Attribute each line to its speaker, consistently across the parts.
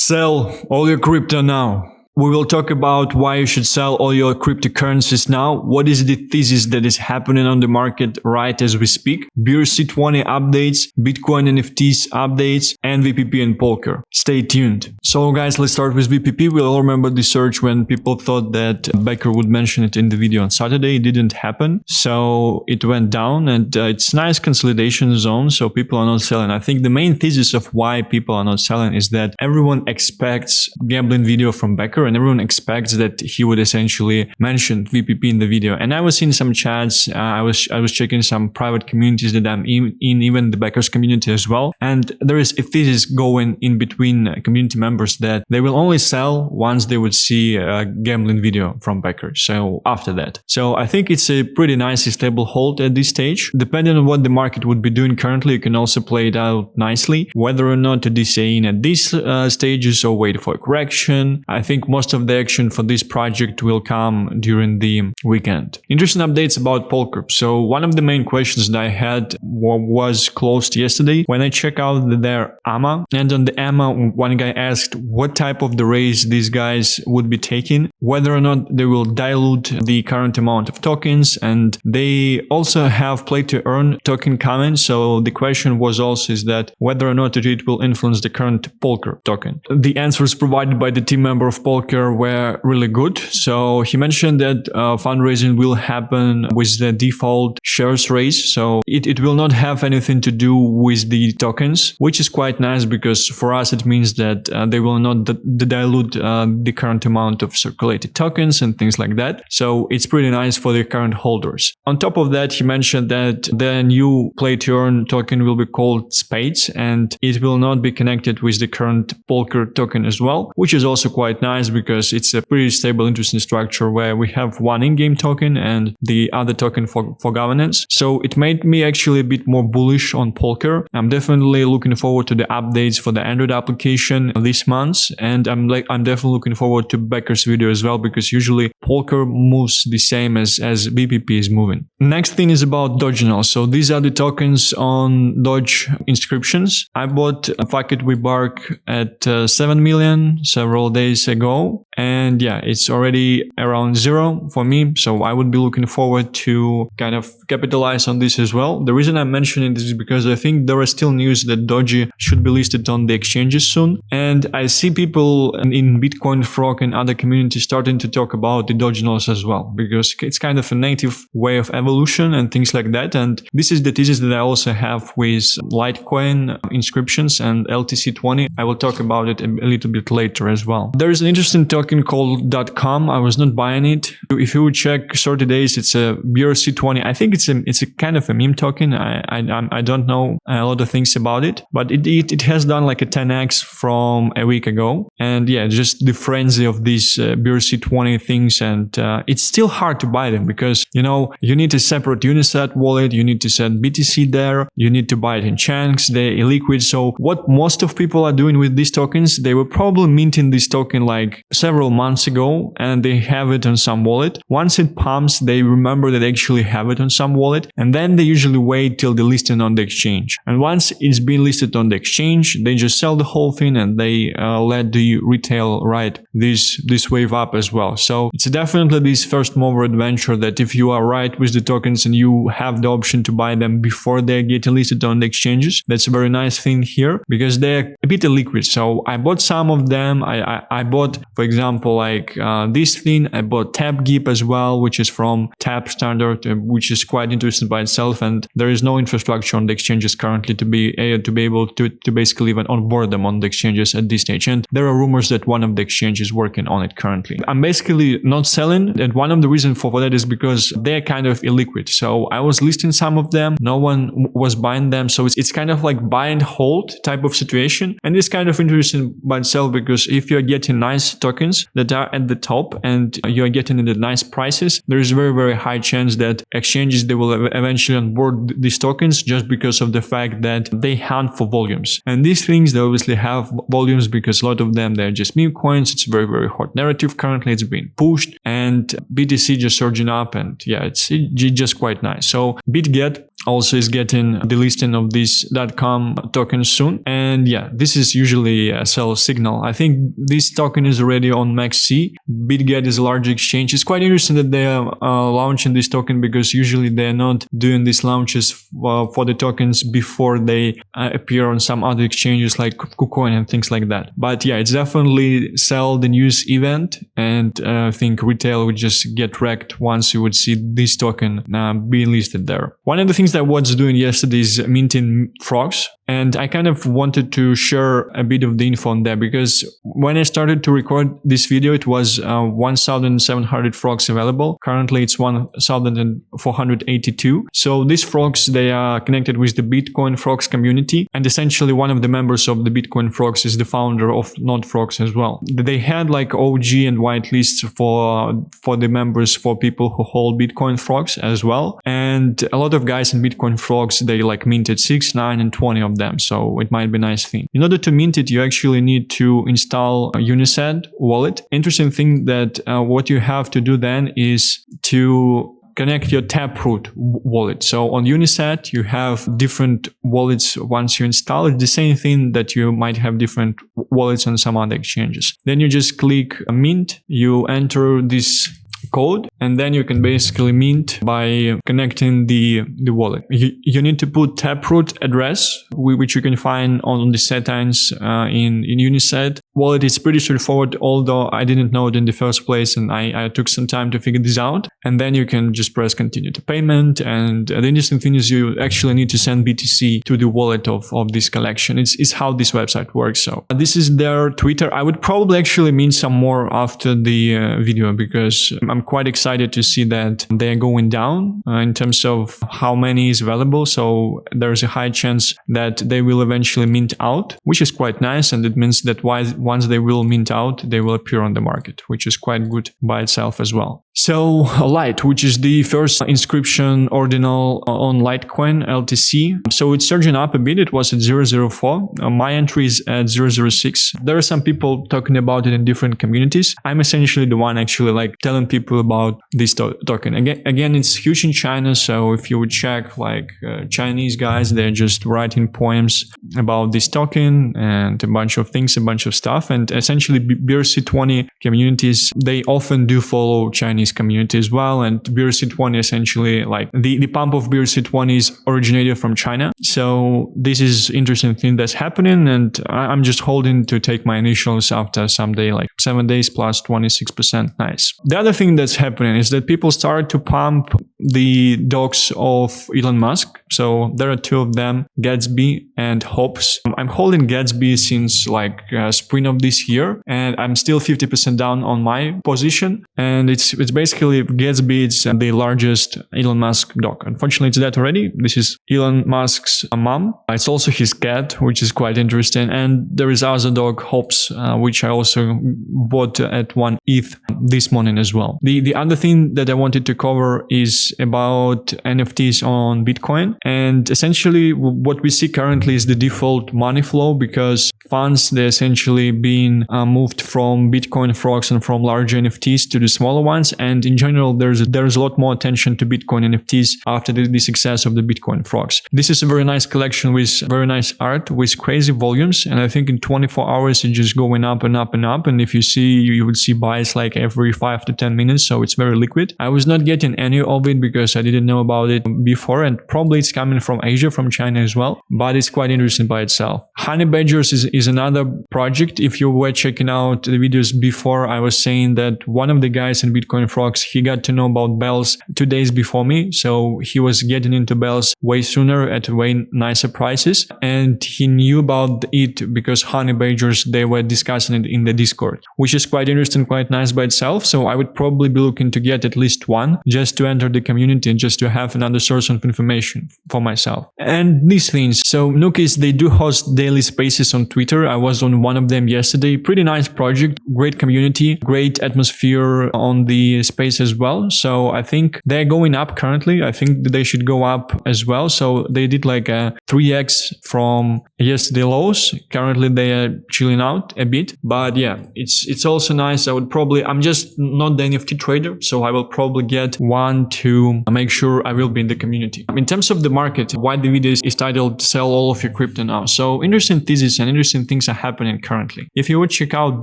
Speaker 1: Sell all your crypto now. We will talk about why you should sell all your cryptocurrencies now. What is the thesis that is happening on the market right as we speak? BRC20 updates, Bitcoin NFTs updates, and VPP and Polker. Stay tuned. So guys, let's start with VPP. We all remember the surge when people thought that Becker would mention it in the video on Saturday. It didn't happen. So it went down and it's nice consolidation zone. So people are not selling. I think the main thesis of why people are not selling is that everyone expects gambling video from Becker. And everyone expects that he would essentially mention VPP in the video. And I was in some chats, I was checking some private communities that I'm in, even the Becker's community as well. And there is a thesis going in between community members that they will only sell once they would see a gambling video from Becker. So after that. So I think it's a pretty nice stable hold at this stage. Depending on what the market would be doing currently, you can also play it out nicely. Whether or not to stay in at these stages or wait for a correction. I think most of the action for this project will come during the weekend. Interesting updates about Polker. So one of the main questions that I had was closed yesterday when I check out their AMA. And on the AMA, one guy asked what type of the raise these guys would be taking, whether or not they will dilute the current amount of tokens. And they also have play to earn token comment. So the question was also is that whether or not it will influence the current Polker token. The answers provided by the team member of Polker were really good. So he mentioned that fundraising will happen with the default shares raise. So it will not have anything to do with the tokens, which is quite nice because for us it means that they will not dilute the current amount of circulated tokens and things like that. So it's pretty nice for the current holders. On top of that, he mentioned that the new play to earn token will be called Spades and it will not be connected with the current Polker token as well, which is also quite nice because it's a pretty stable, interesting structure where we have one in-game token and the other token for governance. So it made me actually a bit more bullish on Polker. I'm definitely looking forward to the updates for the Android application this month. And I'm definitely looking forward to Becker's video as well because usually Polker moves the same as VPP is moving. Next thing is about Doginals. So these are the tokens on Doge inscriptions. I bought Fuck It We Bark at 7 million several days ago. And yeah, it's already around 0 for me. So I would be looking forward to kind of capitalize on this as well. The reason I'm mentioning this is because I think there are still news that Doji should be listed on the exchanges soon. And I see people in BitcoinFrogs and other communities starting to talk about the Doginals as well, because it's kind of a native way of evolution and things like that. And this is the thesis that I also have with Litecoin inscriptions and LTC20. I will talk about it a little bit later as well. There is an interesting token called .com. I was not buying it. If you would check 30 days, it's a BRC20. I think it's a kind of a meme token. I don't know a lot of things about it, but it has done like a 10x from a week ago. And yeah, just the frenzy of these BRC20 things. And it's still hard to buy them because, you know, you need a separate Unisat wallet. You need to send BTC there. You need to buy it in chunks. They're illiquid. So what most of people are doing with these tokens, they were probably minting this token like several months ago and they have it on some wallet. Once it pumps, they remember that they actually have it on some wallet and then they usually wait till the listing on the exchange. And once it's been listed on the exchange, they just sell the whole thing and they let the retail ride this wave up as well. So it's definitely this first mover adventure that if you are right with the tokens and you have the option to buy them before they get listed on the exchanges, that's a very nice thing here because they're a bit illiquid. So I bought some of them. I bought, for example, like this thing. I bought TapGip as well, which is from Tap Standard, which is quite interesting by itself. And there is no infrastructure on the exchanges currently to be able to basically even onboard them on the exchanges at this stage. And there are rumors that one of the exchanges is working on it currently. I'm basically not selling. And one of the reasons for that is because they're kind of illiquid. So I was listing some of them. No one was buying them. So it's kind of like buy and hold type of situation. And it's kind of interesting by itself because if you're getting nice tokens that are at the top and you're getting in the nice prices, there is a very, very high chance that exchanges, they will eventually onboard these tokens just because of the fact that they hunt for volumes. And these things, they obviously have volumes because a lot of them, they're just meme coins. It's a very, very hot narrative currently. It's being pushed and BTC just surging up and yeah, it's just quite nice. So Bitget also is getting the listing of this .com token soon. And yeah, this is usually a sell signal. I think this token is already on MaxC. Bitget is a large exchange. It's quite interesting that they are launching this token, because usually they're not doing these launches for the tokens before they appear on some other exchanges like KuCoin and things like that. But yeah, it's definitely sell the news event, and I think retail would just get wrecked once you would see this token being listed there. One of the things that I was doing yesterday is minting frogs, and I kind of wanted to share a bit of the info on there, because when I started to record this video, it was 1,700 frogs available. Currently, it's 1,482. So these frogs, they are connected with the BitcoinFrogs community, and essentially one of the members of the BitcoinFrogs is the founder of Nodefrogs as well. They had like OG and white lists for the members, for people who hold BitcoinFrogs as well. And a lot of guys in BitcoinFrogs, they like minted 6, 9, and 20 of them. So it might be a nice thing. In order to mint it, you actually need to install a Unisat wallet. Interesting thing that what you have to do then is to connect your Taproot wallet. So on Unisat, you have different wallets once you install it. The same thing that you might have different wallets on some other exchanges. Then you just click mint, you enter this code, and then you can basically mint by connecting the wallet. You need to put Taproot address, which you can find on the settings in Unisat wallet. It's pretty straightforward, although I didn't know it in the first place, and I took some time to figure this out. And then you can just press continue to payment. And the interesting thing is you actually need to send BTC to the wallet of this collection. It's how this website works. So this is their Twitter. I would probably actually mint some more after the video, because I'm quite excited to see that they're going down in terms of how many is available. So there's a high chance that they will eventually mint out, which is quite nice. And it means that once they will mint out, they will appear on the market, which is quite good by itself as well. So Lite, which is the first inscription ordinal on Litecoin, LTC. So it's surging up a bit. It was at 0.04. My entry is at 0.06. There are some people talking about it in different communities. I'm essentially the one actually like telling people about this token. Again, it's huge in China. So if you would check like Chinese guys, they're just writing poems about this token and a bunch of things, a bunch of stuff. And essentially BRC20 communities, they often do follow Chinese community as well. And BRC20 essentially, like the pump of BRC20 is originated from China. So this is interesting thing that's happening, and I'm just holding to take my initials after someday, like 7 days plus 26%. Nice. The other thing that's happening is that people start to pump the dogs of Elon Musk. So there are two of them, Gatsby and Hobbs. I'm holding Gatsby since like spring of this year, and I'm still 50% down on my position. And it's basically Gatsby, it's the largest Elon Musk dog. Unfortunately, it's dead already. This is Elon Musk's mom. It's also his cat, which is quite interesting. And there is other dog, Hobbs, which I also bought at 1 ETH this morning as well. The other thing that I wanted to cover is about NFTs on Bitcoin. And essentially what we see currently is the default money flow, because funds, they're essentially being moved from BitcoinFrogs and from larger NFTs to the smaller ones. And in general, there's a lot more attention to Bitcoin NFTs after the success of the BitcoinFrogs. This is a very nice collection with very nice art, with crazy volumes. And I think in 24 hours, it's just going up and up and up. And if you see, you would see buys like every 5 to 10 minutes. So it's very liquid. I was not getting any of it because I didn't know about it before. And probably it's coming from Asia, from China as well. But it's quite interesting by itself. Honey Badgers is another project. If you were checking out the videos before, I was saying that one of the guys in BitcoinFrogs, he got to know about bells 2 days before me. So he was getting into bells way sooner at way nicer prices. And he knew about it because Honey Badgers, they were discussing it in the Discord, which is quite interesting, quite nice by itself. So I would probably be looking to get at least one just to enter the community and just to have another source of information for myself. And these things. So Nookies, they do host daily spaces on Twitter. Twitter. I was on one of them yesterday. Pretty nice project, great community, great atmosphere on the space as well. So I think they're going up currently. I think they should go up as well. So they did like a 3x from yesterday lows. Currently they are chilling out a bit, but yeah, it's also nice. I'm just not the NFT trader, so I will probably get one to make sure I will be in the community. In terms of the market, why the video is titled "Sell All of Your Crypto Now." So interesting thesis and interesting things are happening currently. If you would check out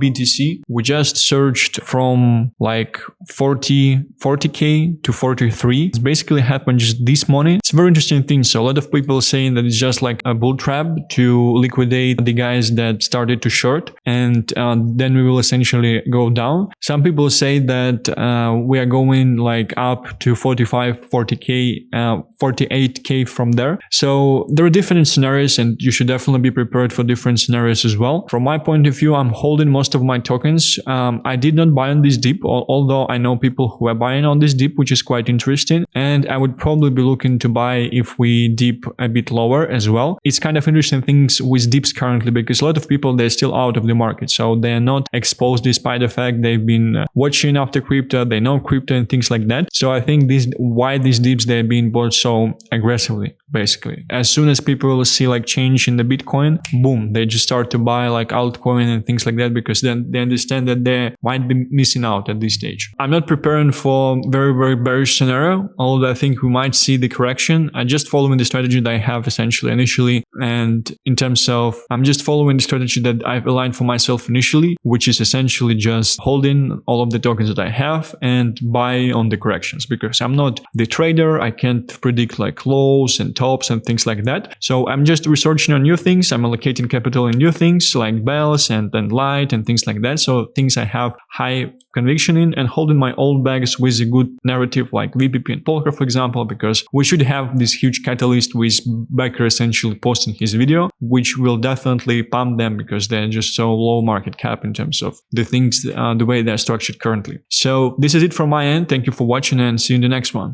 Speaker 1: BTC, we just surged from like 40k to 43. It's basically happened just this morning. It's a very interesting thing. So a lot of people saying that it's just like a bull trap to liquidate the guys that started to short, and then we will essentially go down. Some people say that we are going like up to 48k from there. So there are different scenarios, and you should definitely be prepared for different scenarios as well. From my point of view, I'm holding most of my tokens. I did not buy on this dip, although I know people who are buying on this dip, which is quite interesting. And I would probably be looking to buy if we dip a bit lower as well. It's kind of interesting things with dips currently, because a lot of people, they're still out of the market. So they're not exposed despite the fact they've been watching after crypto, they know crypto and things like that. So I think why these dips, they're being bought so aggressively, basically. As soon as people will see like change in the Bitcoin, boom, they just start to buy like altcoin and things like that, because then they understand that they might be missing out at this stage. I'm not preparing for very, very bearish scenario, although I think we might see the correction. I'm just following the strategy that I have essentially initially. And in terms of, I'm just following the strategy that I've aligned for myself initially, which is essentially just holding all of the tokens that I have and buy on the corrections, because I'm not the trader. I can't predict like lows and tops and things like that. So I'm just researching on new things. I'm allocating capital in new things like bells and light and things like that. So things I have high conviction in, and holding my old bags with a good narrative like VPP and Polker, for example, because we should have this huge catalyst with Becker essentially posting his video, which will definitely pump them because they're just so low market cap in terms of the things, the way they're structured currently. So this is it from my end. Thank you for watching, and see you in the next one.